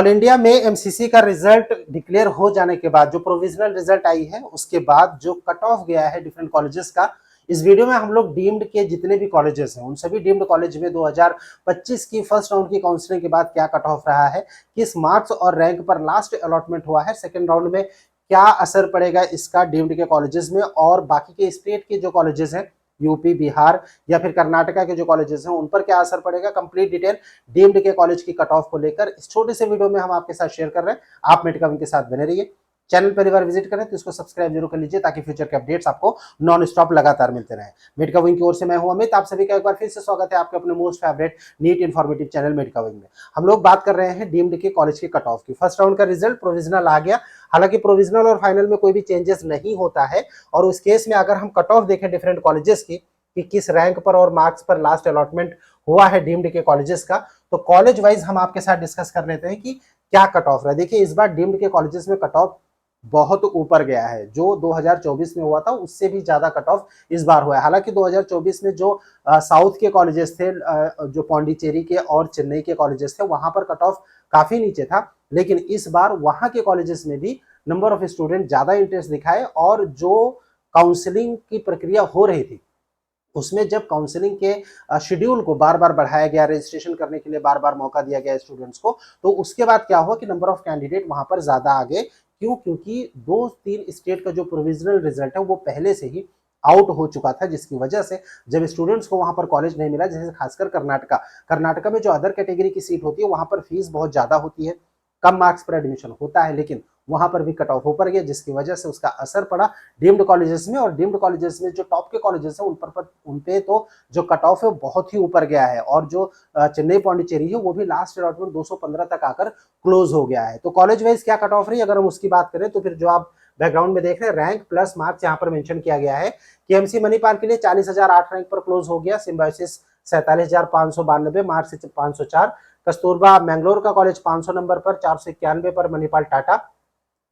All India में MCC का result declare हो जाने के बाद जो प्रोविजनल रिजल्ट आई है उसके बाद जो कट ऑफ गया है डिफरेंट कॉलेजेस का, इस वीडियो में हम लोग डीम्ड के जितने भी कॉलेजेस हैं उन सभी डीम्ड कॉलेज में 2025 की फर्स्ट राउंड की काउंसलिंग के बाद क्या कट ऑफ रहा है, किस मार्क्स और रैंक पर लास्ट अलॉटमेंट हुआ है, सेकेंड राउंड में क्या असर पड़ेगा इसका डीम्ड के कॉलेजेस में और बाकी के स्टेट के जो कॉलेजेस हैं यूपी, बिहार या फिर कर्नाटका के जो कॉलेजेस हैं उन पर क्या असर पड़ेगा, कंप्लीट डिटेल डीम्ड के कॉलेज की कट ऑफ को लेकर इस छोटे से वीडियो में हम आपके साथ शेयर कर रहे हैं। आप मेडिका विंग के साथ बने रहिए। चैनल पहली बार विजिट करें तो इसको सब्सक्राइब जरूर कर लीजिए ताकि फ्यूचर के अपडेट्स आपको नॉन स्टॉप लगातार मिलते रहे। मेडिका विंग की ओर से मैं हूं अमित, आप सभी का एक बार फिर से स्वागत है आपके अपने most favourite NEET informative channel Medica Wing में। हम लोग बात कर रहे हैं डीम्ड के कॉलेज के कट ऑफ की। फर्स्ट राउंड का रिजल्ट प्रोविजनल आ गया, हालांकि प्रोविजनल और फाइनल में कोई भी चेंजेस नहीं होता है और उस केस में अगर हम कट ऑफ देखें डिफरेंट कॉलेजेस की कि किस रैंक पर और मार्क्स पर लास्ट अलॉटमेंट हुआ है डीम्ड के कॉलेजेस का, तो कॉलेज वाइज हम आपके साथ डिस्कस कर लेते हैं कि क्या कट ऑफ रहा है। देखिए इस बार डीम्ड के कॉलेजेस में कट ऑफ बहुत ऊपर गया है, जो 2024 में हुआ था उससे भी ज्यादा कट ऑफ इस बार हुआ है। हालांकि 2024 में जो साउथ के कॉलेजेस थे, जो पौंडीचेरी के और चेन्नई के कॉलेजेस थे, वहां पर कट ऑफ काफी नीचे था, लेकिन इस बार वहां के कॉलेजेस में भी नंबर ऑफ स्टूडेंट ज्यादा इंटरेस्ट दिखाए और जो काउंसलिंग की प्रक्रिया हो रही थी उसमें जब काउंसलिंग के शेड्यूल को बार बार बढ़ाया गया, रजिस्ट्रेशन करने के लिए बार बार मौका दिया गया स्टूडेंट्स को, तो उसके बाद क्या हुआ कि नंबर ऑफ कैंडिडेट वहां पर ज्यादा आ गए। क्यों? क्योंकि 2-3 स्टेट का जो प्रोविजनल रिजल्ट है वो पहले से ही आउट हो चुका था, जिसकी वजह से जब स्टूडेंट्स को वहां पर कॉलेज नहीं मिला, जैसे खासकर कर्नाटका में जो अदर कैटेगरी की सीट होती है वहां पर फीस बहुत ज्यादा होती है, कम मार्क्स पर एडमिशन होता है, लेकिन वहां पर भी कट ऑफ ऊपर गया, जिसकी वजह से उसका असर पड़ा डीम्ड कॉलेजेस में। और डीम्ड कॉलेजेस में जो टॉप के कॉलेजेस हैं उन पे तो जो कट ऑफ है बहुत ही ऊपर गया है और जो चेन्नई पौंडीचेरी है वो भी लास्ट अलॉटमेंट 215 तक आकर क्लोज हो गया है। तो कॉलेज वाइज क्या कट ऑफ रही, अगर हम उसकी बात करें तो फिर जो आप बैकग्राउंड में देख रहे हैं रैंक प्लस मार्क्स यहाँ पर मेंशन किया गया है कि एमसी मणिपाल के लिए 40,008 रैंक पर क्लोज हो गया, सिम्बायोसिस 47,592, मार्क्स 504, कस्तूरबा मैंगलोर का कॉलेज 500 नंबर पर 491 पर, मणिपाल टाटा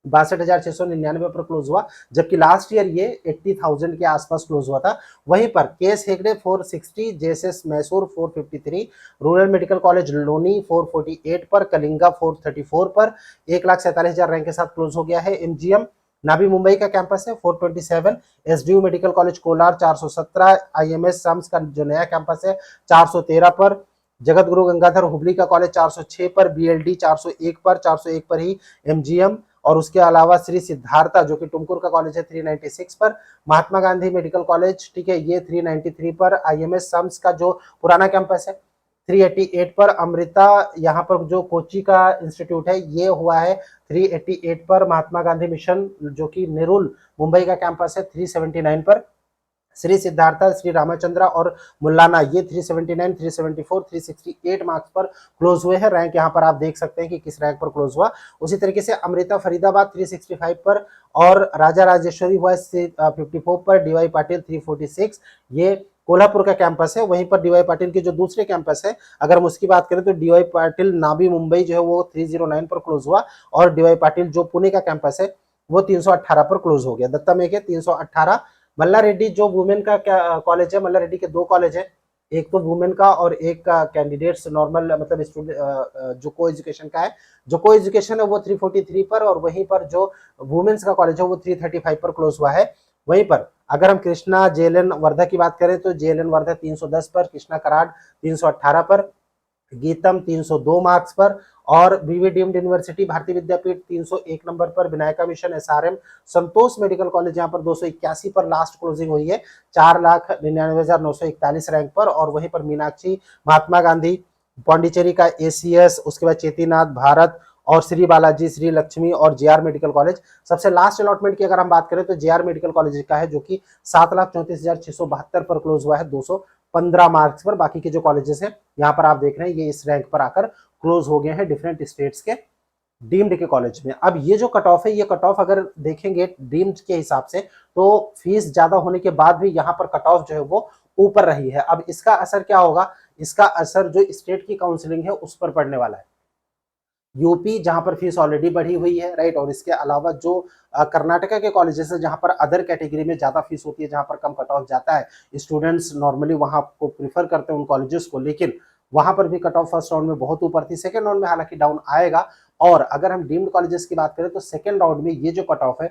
62,699 पर क्लोज हुआ, जबकि लास्ट ईयर ये 80,000 के आसपास क्लोज हुआ था। वहीं पर KS Hegde 460, JSS Mysore 453, rural medical college Loni 448 पर, कलिंगा 434 पर 1,47,000 रैंक के साथ क्लोज हो गया है। एमजीएम नाभी मुंबई का कैंपस है 427, SDU medical college Kolar 417, IMS sums का जो नया कैंपस है 413 पर, जगत गुरु गंगाधर हुबली का कॉलेज 406 पर, बीएलडी 401 पर, 401 पर ही एमजीएम, और उसके अलावा श्री सिद्धार्था जो कि टुमकुर का कॉलेज है 396 पर, महात्मा गांधी मेडिकल कॉलेज, ठीक है, ये 393 पर, आईएमएस सम्स का जो पुराना कैंपस है 388 पर, अमृता यहाँ पर जो कोची का इंस्टीट्यूट है ये हुआ है 388 पर, महात्मा गांधी मिशन जो कि नेरुल मुंबई का कैंपस है 379 पर, श्री सिद्धार्था, श्री रामचंद्रा और मुल्लाना ये 379, 374, 368 मार्क्स पर क्लोज हुए हैं। रैंक यहाँ पर आप देख सकते हैं कि किस रैंक पर क्लोज हुआ। उसी तरीके से अमृता फरीदाबाद 365 पर और राजा राजेश्वरी हुआ 54 पर, डीवाई पाटिल 346, ये कोल्हापुर का कैंपस है। वहीं पर डीवाई पाटिल के जो दूसरे कैंपस है, अगर हम उसकी बात करें तो डीवाई पाटिल नाभी मुंबई जो है वो 309 पर क्लोज हुआ और डीवाई पाटिल जो पुणे का कैंपस है वो 318 पर क्लोज हो गया। दत्ता मेघे 318, मल्ला रेड्डी जो वुमेन का कॉलेज है, मल्ला रेड्डी के दो कॉलेज है, एक तो वुमेन का और एक का कैंडिडेट्स नॉर्मल मतलब स्टूडेंट जो को एजुकेशन का है, जो को एजुकेशन है वो 343 पर और वहीं पर जो वुमेन्स का कॉलेज है वो 335 पर क्लोज हुआ है। वहीं पर अगर हम कृष्णा जेएलएन वर्धा की बात करें तो जेएलएन वर्धा 310 पर, कृष्णा कराड 318 पर, गीतम 302 मार्क्स पर और बीवी डीम्ड यूनिवर्सिटी भारतीय विद्यापीठ 301 नंबर पर, विनायका मिशन एसआरएम संतोष मेडिकल कॉलेज यहाँ पर 281 पर लास्ट क्लोजिंग हुई है 4,99,941 रैंक पर, और वहीं पर मीनाक्षी महात्मा गांधी पौंडीचेरी का एसीएस, उसके बाद चेतीनाथ भारत और श्री बालाजी, श्री लक्ष्मी और जेआर मेडिकल कॉलेज। सबसे लास्ट अलॉटमेंट की अगर हम बात करें तो जेआर मेडिकल कॉलेज का है जो कि 7,34,672 पर क्लोज हुआ है 215 मार्क्स पर। बाकी के जो कॉलेजेस हैं यहाँ पर आप देख रहे हैं ये इस रैंक पर आकर क्लोज हो गए हैं डिफरेंट स्टेट्स के डीम्ड के कॉलेज में। अब ये जो कट ऑफ है, ये कट ऑफ अगर देखेंगे डीम्ड के हिसाब से तो फीस ज्यादा होने के बाद भी यहाँ पर कट ऑफ जो है वो ऊपर रही है। अब इसका असर क्या होगा, इसका असर जो स्टेट की काउंसलिंग है उस पर पड़ने वाला है। यूपी जहां पर फीस ऑलरेडी बढ़ी हुई है, राइट, और इसके अलावा जो कर्नाटका के कॉलेजेस है जहां पर अदर कैटेगरी में ज्यादा फीस होती है, जहां पर कम कट ऑफ जाता है, स्टूडेंट्स नॉर्मली वहां को प्रीफर करते हैं उन कॉलेजेस को, लेकिन वहां पर भी कट ऑफ फर्स्ट राउंड में बहुत ऊपर थी। सेकेंड राउंड में हालांकि डाउन आएगा और अगर हम डीम्ड कॉलेजेस की बात करें तो सेकेंड राउंड में ये जो कट ऑफ है,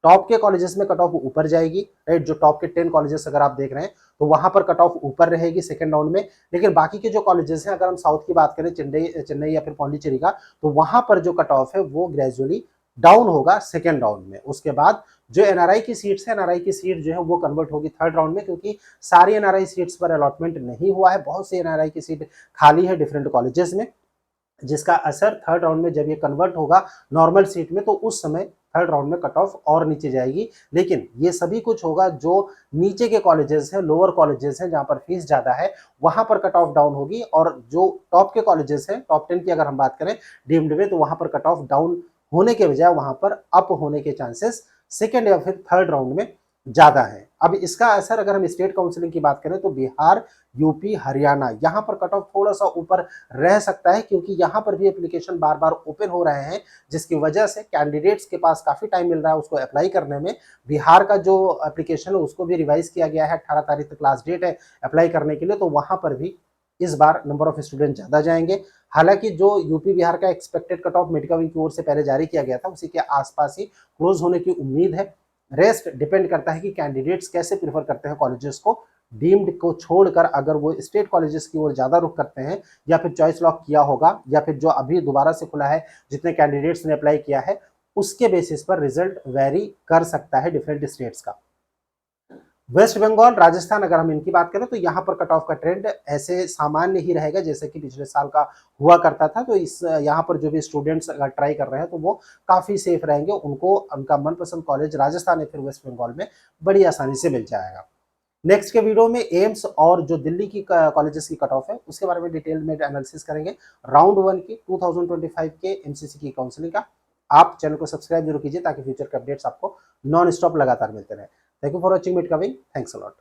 टॉप के कॉलेजेस में कट ऑफ ऊपर जाएगी, राइट। जो टॉप के 10 कॉलेजेस अगर आप देख रहे हैं तो वहां पर कट ऑफ ऊपर रहेगी सेकंड राउंड में। लेकिन बाकी के जो कॉलेजेस हैं, अगर हम साउथ की बात करें, चेन्नई या फिर पौंडीचेरी का, तो वहां पर जो कट ऑफ है वो ग्रेजुअली डाउन होगा सेकेंड राउंड में। उसके बाद जो एनआरआई की सीट्स है, एनआरआई की सीट जो है वो कन्वर्ट होगी थर्ड राउंड में, क्योंकि सारी एनआरआई सीट्स पर अलॉटमेंट नहीं हुआ है, बहुत सी एनआरआई की सीट खाली है डिफरेंट कॉलेजेस में, जिसका असर थर्ड राउंड में जब ये कन्वर्ट होगा नॉर्मल सीट में तो उस समय थर्ड राउंड में कट ऑफ और नीचे जाएगी। लेकिन ये सभी कुछ होगा जो नीचे के कॉलेजेस हैं, लोअर कॉलेजेस हैं, जहां पर फीस ज्यादा है, वहां पर कट ऑफ डाउन होगी। और जो टॉप के कॉलेजेस हैं, टॉप 10 की अगर हम बात करें डीम्ड में, तो वहां पर कट ऑफ डाउन होने के बजाय वहां पर अप होने के चांसेस सेकेंड या फिर थर्ड राउंड में ज्यादा है। अब इसका असर अगर हम स्टेट काउंसिलिंग की बात करें तो बिहार, यूपी, हरियाणा, यहाँ पर कट ऑफ थोड़ा सा ऊपर रह सकता है, क्योंकि यहाँ पर भी एप्लीकेशन बार बार ओपन हो रहे हैं, जिसकी वजह से कैंडिडेट्स के पास काफी टाइम मिल रहा है उसको अप्लाई करने में। बिहार का जो एप्लीकेशन है उसको भी रिवाइज किया गया है, 18 तारीख तक लास्ट डेट है अप्लाई करने के लिए, तो वहां पर भी इस बार नंबर ऑफ स्टूडेंट ज्यादा जाएंगे। हालांकि जो यूपी बिहार का expected cut off Medica wing की ओर से पहले जारी किया गया था, उसी के आसपास ही क्लोज होने की उम्मीद है। रेस्ट डिपेंड करता है कि कैंडिडेट्स कैसे प्रीफर करते हैं कॉलेजेस को, डीम्ड को छोड़कर अगर वो स्टेट कॉलेजेस की ओर ज्यादा रुख करते हैं, या फिर चॉइस लॉक किया होगा, या फिर जो अभी दोबारा से खुला है जितने कैंडिडेट्स ने अप्लाई किया है उसके बेसिस पर रिजल्ट वेरी कर सकता है डिफरेंट स्टेट्स का। वेस्ट बंगाल, राजस्थान अगर हम इनकी बात करें तो यहाँ पर कट ऑफ का ट्रेंड ऐसे सामान्य ही रहेगा जैसे कि पिछले साल का हुआ करता था। तो इस यहाँ पर जो भी स्टूडेंट्स अगर ट्राई कर रहे हैं तो वो काफी सेफ रहेंगे, उनको उनका मनपसंद कॉलेज राजस्थान या फिर वेस्ट बंगाल में बड़ी आसानी से मिल जाएगा। नेक्स्ट के वीडियो में एम्स और जो दिल्ली की कॉलेजेस की कट ऑफ है उसके बारे में डिटेल में एनालिसिस करेंगे, राउंड 1 की 2025 के एमसीसी की काउंसलिंग का। आप चैनल को सब्सक्राइब जरूर कीजिए ताकि फ्यूचर के अपडेट्स आपको नॉन स्टॉप लगातार मिलते रहे। थैंक यू फॉर वॉचिंग मिट कविंग, थैंक्स अ लॉट।